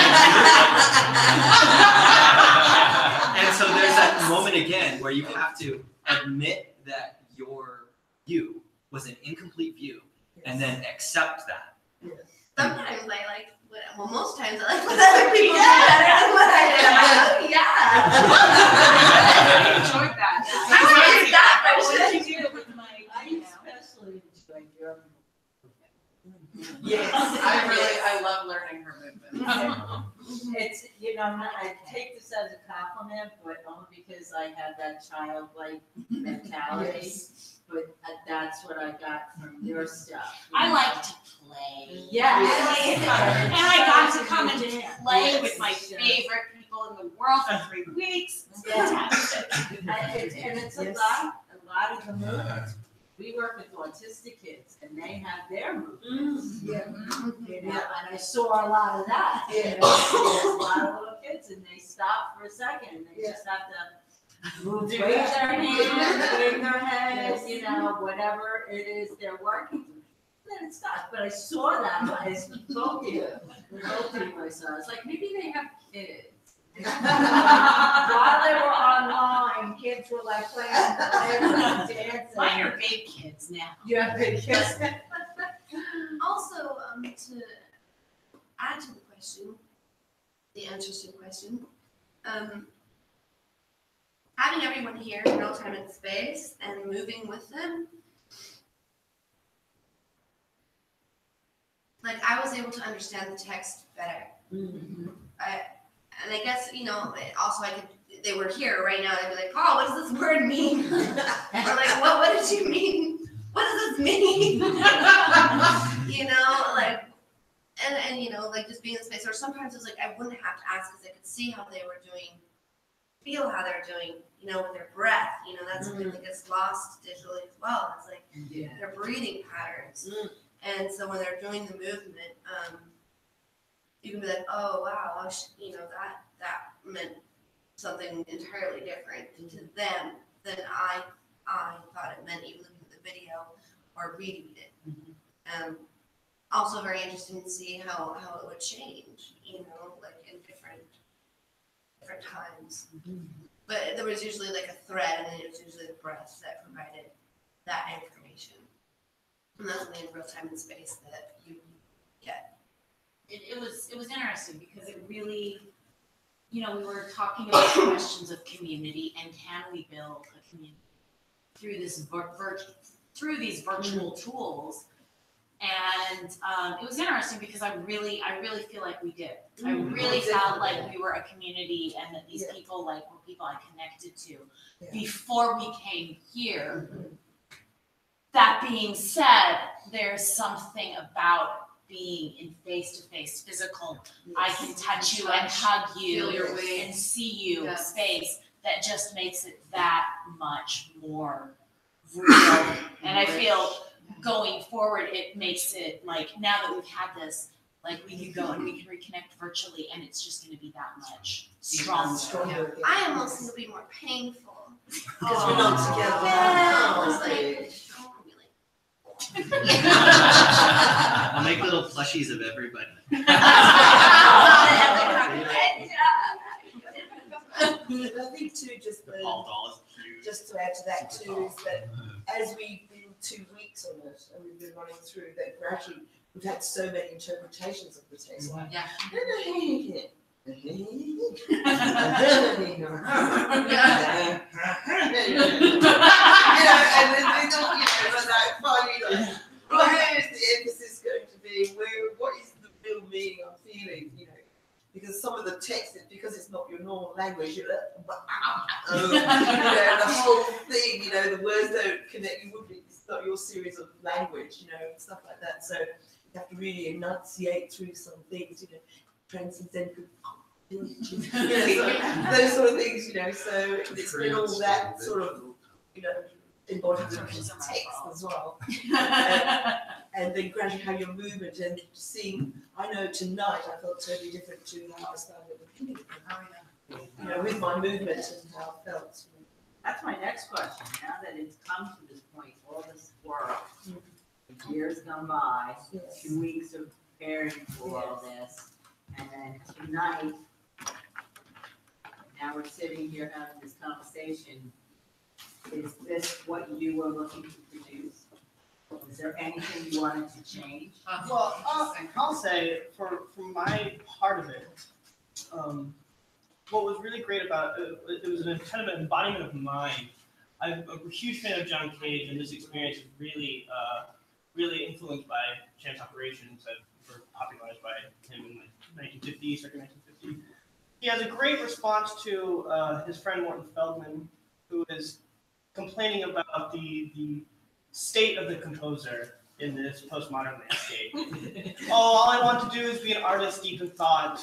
so there's that moment again where you have to admit that your view was an incomplete view, and then accept that. Sometimes I like, well, most times I like when other people do better than what I do. I'm like, oh, yeah. I enjoyed that. I want to use that What version. did you do with my, you know? especially enjoy German. Yes, I love learning her movement. It's, I take this as a compliment, but only because I have that childlike mentality. But that's what I got from your stuff. I like to play. Yes. And I got to come and play with my favorite people in the world for 3 weeks. It's fantastic. And it's a lot of the movements. We work with autistic kids and they have their movements. And I saw a lot of that. There's a lot of little kids and they stop for a second and they just have to raise their hands, wave their heads, whatever it is they're working through. Then it stops. But I saw that when I spoke to you. I saw. It's like maybe they have kids. While they were online, kids were like playing dancing. Mine are big kids now. You have big kids. Also, to add to the question, the answers to the question, having everyone here in real time and space and moving with them, like I was able to understand the text better. And I guess, also they were here right now, they'd be like, Paul, what does this word mean? Or like, what did you mean? What does this mean? Like just being in space. Or sometimes it's like I wouldn't have to ask because I could see how they were doing, feel how they're doing, with their breath. That's something that gets lost digitally as well. It's like their breathing patterns. And so when they're doing the movement, you can be like, oh wow, that meant something entirely different to them than I thought it meant, even looking at the video or reading it. Also very interesting to see how it would change, like in different times. But there was usually like a thread, and then it was usually the breath that provided that information. And that's only in real time and space that you get. It was interesting because it really, we were talking about questions of community and can we build a community through these virtual tools. And it was interesting because I really feel like we did. I really felt like we were a community and that these people were people I connected to before we came here. That being said, there's something about being in face-to-face physical, I can touch you and hug you Feel your weight. and see you space that just makes it that much more real. And I feel going forward, it makes it like now that we've had this, like we can go and we can reconnect virtually and it's just gonna be that much stronger. I almost think it'll be more painful. Because we're not together. Yeah, it's I'll make little plushies of everybody. I think too, just to add to that too, is that as we've been 2 weeks on it and we've been running through that, we've had so many interpretations of the text. Like, where is the emphasis going to be? What is the real meaning I'm feeling? Because some of the text, because it's not your normal language, you're like, the whole thing, the words don't connect. It's not your series of language, stuff like that. So you have to really enunciate through some things, transcendental, those sort of things, so it's been all that sort of, embodiment in text as well. And then gradually how your movement and seeing, I know tonight I felt totally different to how I started at the beginning. With my movement and how I felt. That's my next question. Now that it's come to this point, all this work, years gone by, 2 weeks of preparing for all this, and then tonight, now we're sitting here having this conversation. Is this what you were looking to produce? Is there anything you wanted to change? Well, I'll say for my part of it, what was really great about it, it was a kind of an embodiment of mine. I'm a huge fan of John Cage, and this experience is really, really influenced by chance operations that were popularized by him in the 1950s, circa 1950. He has a great response to his friend Morton Feldman, who is complaining about the state of the composer in this postmodern landscape. All I want to do is be an artist deep in thought,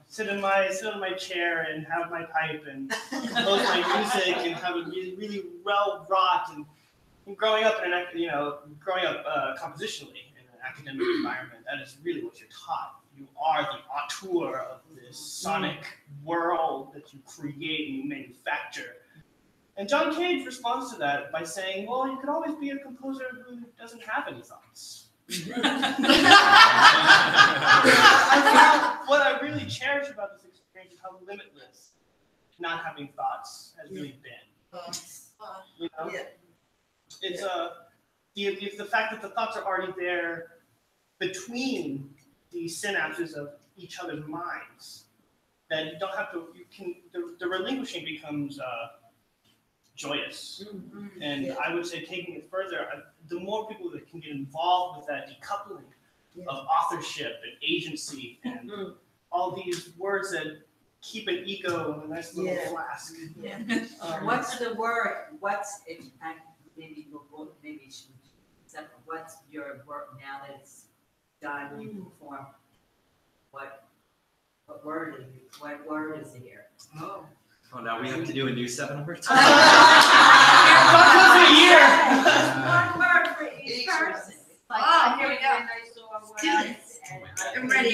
sit in my chair and have my pipe and compose my music and have it really, really well wrought. And growing up compositionally in an academic environment, that is really what you're taught. You are the auteur of this sonic world that you create and you manufacture. And John Cage responds to that by saying, well, you could always be a composer who doesn't have any thoughts. What I really cherish about this experience is how limitless not having thoughts has really been. It's the fact that the thoughts are already there between the synapses of each other's minds, that you don't have to, the relinquishing becomes joyous. And I would say, taking it further, the more people that can get involved with that decoupling of authorship and agency and all these words that keep an ego in a nice little flask. What's the word? What's your work now that it's done? You perform. What word is it? What word is here? Oh, now we have to do a new 7 words? One word for each person. Here we go. I'm ready.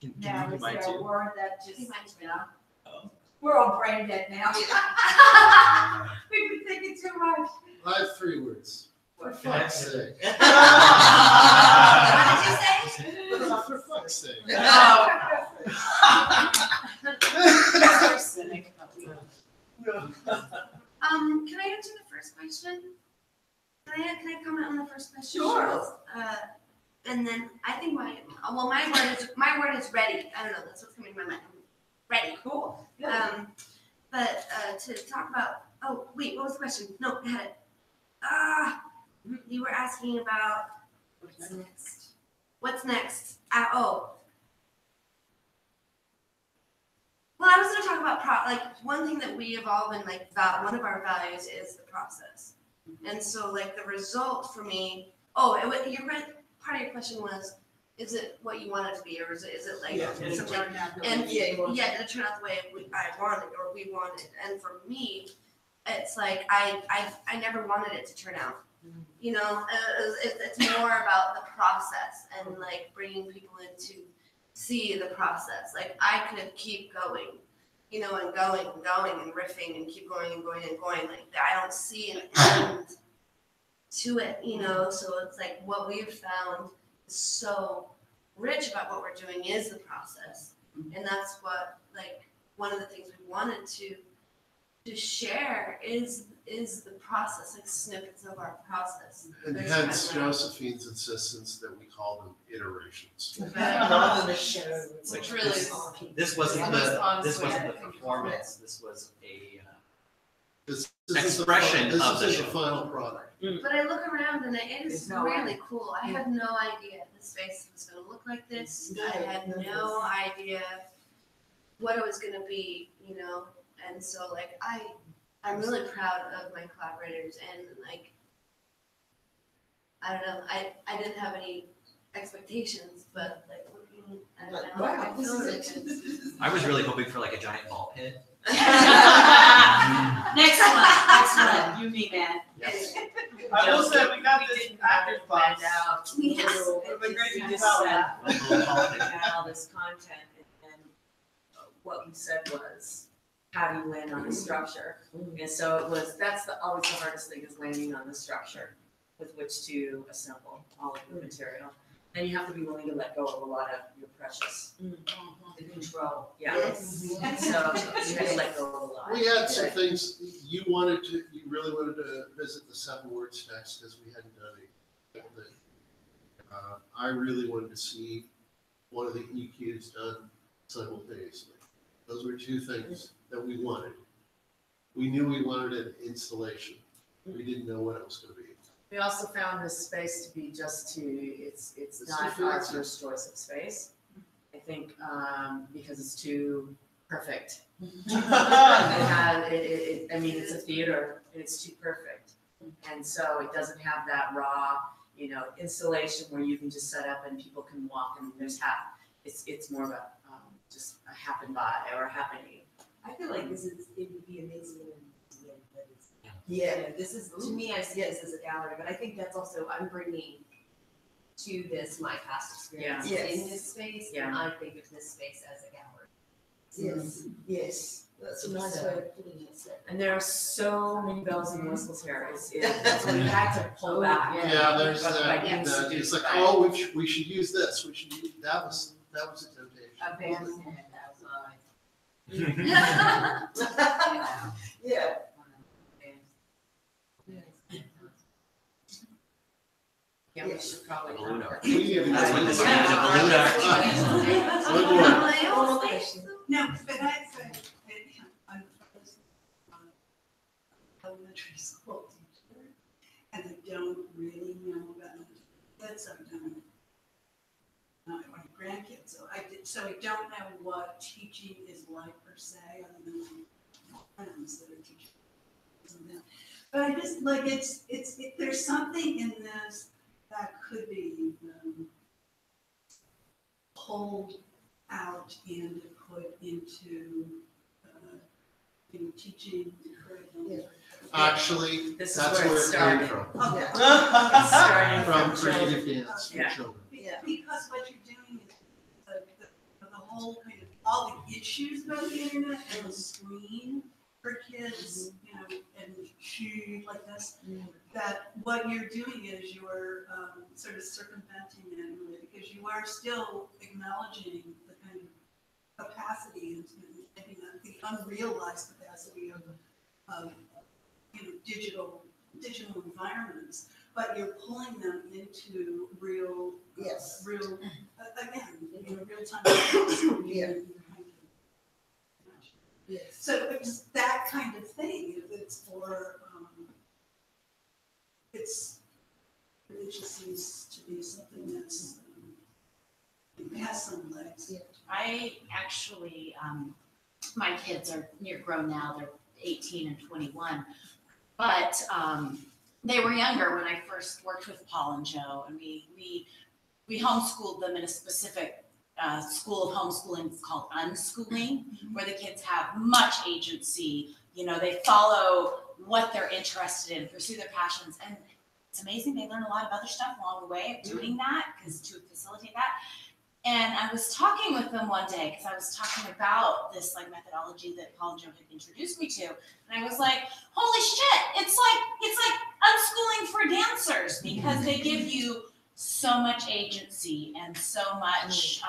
Can Now, you is do mine there a too? word that just, Oh. we're all brain dead now. We've been thinking too much. I have 3 words. For fuck's sake. What did you say? For fuck's sake. Can I answer the first question? Can I comment on the first question? Sure. And then I think my word is ready. I don't know, that's what's coming to my mind. Ready. Cool. But to talk about, oh wait, what was the question? No, I had it. You were asking about what's next. What's next? Well, I was going to talk about one thing that we have all been about. One of our values is the process, and so the result for me. Part of your question was, is it what you want it to be, or is it something? And did it turn out the way I wanted or we wanted? And for me, it's I never wanted it to turn out. It's more about the process and bringing people in to see the process. I could keep going, and going and riffing and keep going and going and going. I don't see an end to it, So it's what we've found is so rich about what we're doing is the process, and that's what one of the things we wanted to share is the process, snippets of our process. And hence Joséphine's insistence that we call them iterations. Rather than a show. Which really is. This wasn't the performance. This was a expression of the This is show. the final product. But I look around and it is There's no really cool. I had no idea the space was going to look like this. I had no idea what it was going to be, And so I'm really proud of my collaborators, and I don't know, I didn't have any expectations, but looking Like, wow, this is it. I was really hoping for like a giant ball pit. Next one, you me, man. Yes. I will say, we got this active class. Yes. We've been great to We just develop. said, all this content, and what we said was, how do you land on the structure? And so it was, always the hardest thing is landing on the structure with which to assemble all of the material. And you have to be willing to let go of a lot of your precious, the control, yeah. Yes. And so you had to let go of a lot. We had some things, you really wanted to visit the 7 words text because we hadn't done it. I really wanted to see one of the EQs done simultaneously. Those were 2 things that we wanted. We knew we wanted an installation. We didn't know what it was going to be. We also found this space to be it's It's not too our fancy. first choice of space. I think, because it's too perfect. I mean, it's a theater, and it's too perfect. And so it doesn't have that raw, installation where you can just set up and people can walk and it's more of a, just a happen by or a happening. I feel like it would be amazing in a museum, but it's. Yeah. This is, to me, I see this as a gallery, but I think that's also, I'm bringing to this my past experience Yeah. in this space, and I think of this space as a gallery. Yes, yes, that's a nice way of putting it. And there are so many bells and whistles here. So we had to pull back. Yeah, there's But that, by being that- it's like, seduced by oh, we should use this, that was a temptation. A bandstand outside. Yeah. Yeah, we should probably. Balloon art. We need to- That's what this is, a balloon art. One more. No, but I said, I'm elementary school teacher, and I don't really know about kids. I've done my grandkids, so I don't know what teaching is like per se, other than my friends that are teaching. But I just like there's something in this that could be pulled out and put into teaching curriculum. Actually, This is that's where it where it came started. from. Okay. Starting From children. creative dance for Yeah. children. Yeah. Because what you're doing is the whole kind of, all the issues about the internet and the screen for kids, and shoes like this, that what you're doing is you're sort of circumventing it really, because you are still acknowledging the kind of capacity and maybe not the unrealized capacity of digital environments, but you're pulling them into real, Yes. real time. Yeah. Yes. So it's that kind of thing. If it's for, it just seems to be something that's it has some legs. Yeah. I actually, my kids are near grown now, they're 18 and 21. But they were younger when I first worked with Paul and Joe, and we homeschooled them in a specific school of homeschooling called unschooling, where the kids have much agency. They follow what they're interested in, pursue their passions, and it's amazing. They learn a lot of other stuff along the way of doing that, because to facilitate that. And I was talking with them one day because I was talking about this methodology that Paul and Joe had introduced me to, and I was like, "Holy shit! It's like unschooling for dancers, because they give you so much agency and so much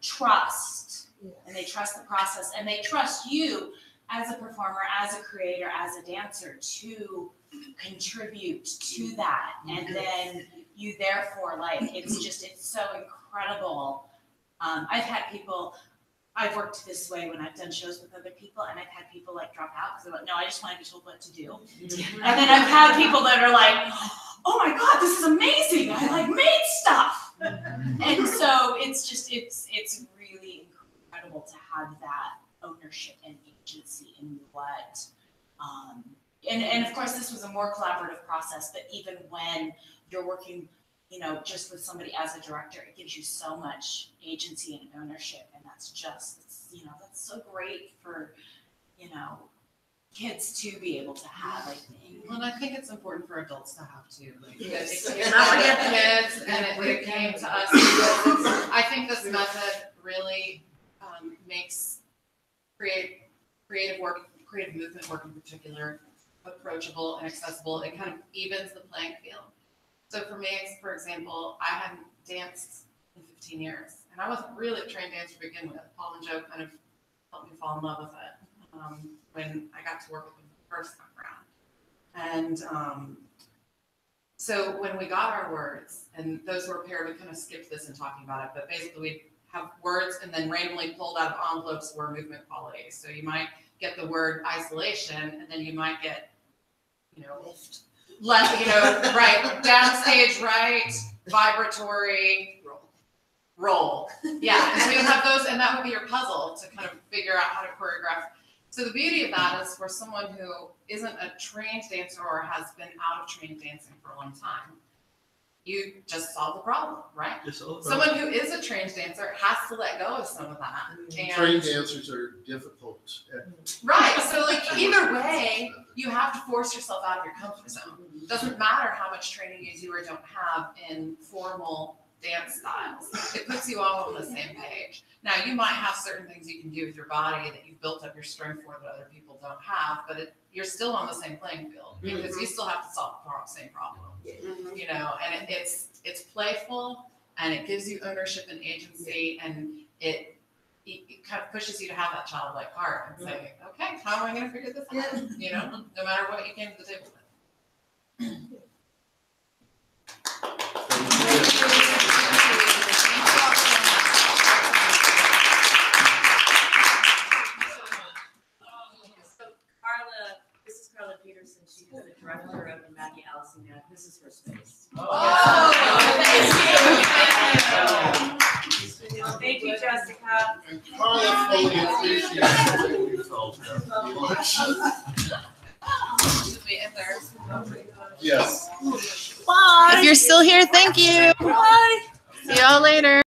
trust, and they trust the process, and they trust you as a performer, as a creator, as a dancer to contribute to that, and then you therefore it's so incredible." I've worked this way when I've done shows with other people, and I've had people drop out because they're like, "No, I just want to be told what to do." And then I've had people that are like, "Oh my God, this is amazing! I made stuff." And so it's really incredible to have that ownership and agency in what, and of course this was a more collaborative process. But even when you're working, you know, just with somebody as a director, it gives you so much agency and ownership, and that's just, you know, that's so great for, you know, kids to be able to have, I think. Well, and I think it's important for adults to have too. Like, Yes. it came out of kids, and it came to us. Because I think this method really makes creative movement work in particular approachable and accessible. It kind of evens the playing field. So for me, for example, I hadn't danced in 15 years, and I wasn't really a trained dancer to begin with. Paul and Joe kind of helped me fall in love with it when I got to work with them the first time around. And so when we got our words, and those were paired, we kind of skipped this in talking about it, but basically we have words and then randomly pulled out of envelopes were movement qualities. So you might get the word isolation, and then you might get, you know, right, downstage right, vibratory, roll. Yeah, and so you have those, and that would be your puzzle to kind of figure out how to choreograph. So the beauty of that is for someone who isn't a trained dancer or has been out of trained dancing for a long time, you just solve the problem, right? Someone who is a trained dancer has to let go of some of that. And Trained dancers are difficult. right, so like either way, you have to force yourself out of your comfort zone. Doesn't matter how much training you do or don't have in formal dance styles. It puts you all on the same page. Now, you might have certain things you can do with your body that you've built up your strength for that other people don't have, but you're still on the same playing field because you still have to solve the same problem. You know, and it's playful, and it gives you ownership and agency, and it kind of pushes you to have that childlike heart and say, okay, how am I going to figure this out? You know, no matter what you came to the table with. She's the director of the Maggie Allison Net. This is her space. Thank you, Jessica. And Carla fully appreciates the way we felt. Should we end there? Yes. Bye. If you're still here, thank you. Bye. See y'all later.